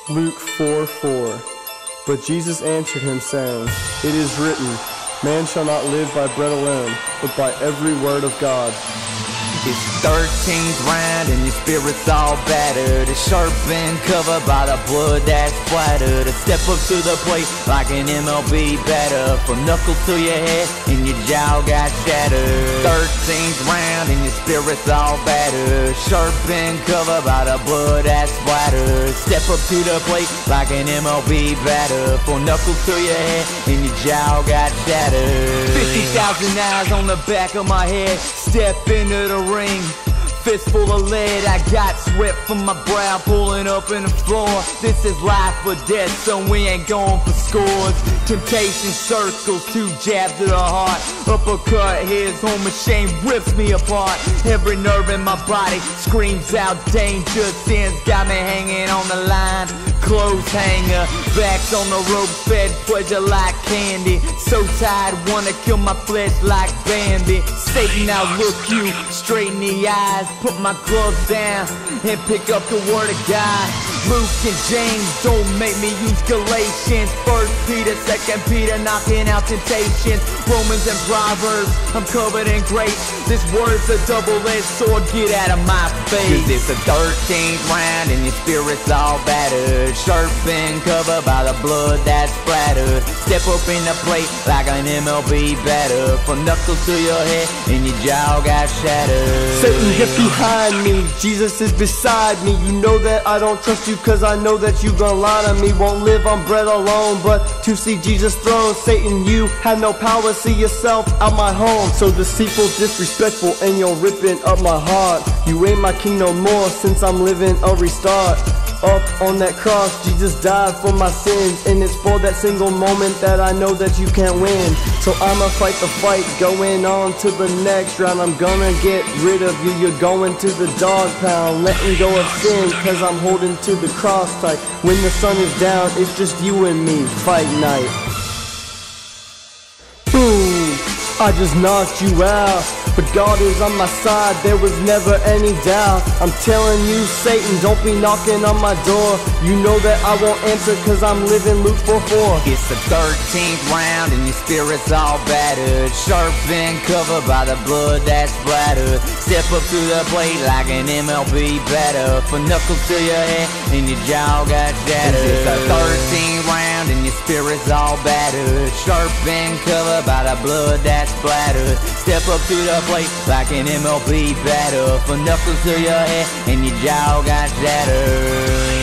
Luke 4:4. But Jesus answered him, saying, It is written, Man shall not live by bread alone, but by every word of God. It's 13th round and your spirit's all battered. It's sharp and covered by the blood that's splattered. Step up to the plate like an MLB batter. From knuckle to your head and your jaw got shattered. 13th round and your spirit's all battered. Sharp and covered by the blood that's splattered. Step up to the plate like an MLB batter. From knuckle to your head and your jaw got shattered. 50,000 eyes on the back of my head. Step into the ring, fist full of lead. I got sweat from my brow pulling up in the floor. This is life or death, so we ain't going for scores. Temptation circles, 2 jabs to the heart. Uppercut, his home machine rips me apart. Every nerve in my body screams out danger. Sin's got me hanging on the line. Clothes hanger, backs on the rope, fed pleasure like candy. So tired, wanna kill my flesh like Bambi. Satan, now look you straight in the eyes. Put my gloves down and pick up the word of God. Luke and James, don't make me use Galatians. 1 Peter, 2 Peter, knocking out temptations. Romans and Proverbs, I'm covered in grace. This word's a double-edged sword, get out of my face. 'Cause it's the 13th round and your spirit's all battered. Sharp and covered by the blood that's splattered. Step up in the plate like an MLB batter. From knuckles to your head and your jaw got shattered. Satan, get behind me, Jesus is beside me. You know that I don't trust you, cause I know that you gonna lie to me. Won't live on bread alone, but to see Jesus' throne. Satan, you have no power, see yourself out my home. So deceitful, disrespectful, and you're ripping up my heart. You ain't my king no more, since I'm living a restart. Up on that cross, Jesus died for my sins, and it's for that single moment that I know that you can't win. So I'ma fight the fight, going on to the next round. I'm gonna get rid of you, you're going to the dog pound. Letting go of sin, cause I'm holding to the cross tight. When the sun is down, it's just you and me, fight night. Boom, I just knocked you out. But God is on my side, there was never any doubt. I'm telling you, Satan, don't be knocking on my door. You know that I won't answer, cause I'm living Luke 4:4. It's the 13th round and your spirit's all battered. Sharp and covered by the blood that's splattered. Step up to the plate like an MLB batter. From knuckles to your head and your jaw got shattered. It's the 13th round and your spirit's all battered. Sharp and covered by the blood that's splattered. Step up to the plate like an MLB batter. From knuckles to your head and your jaw got shattered.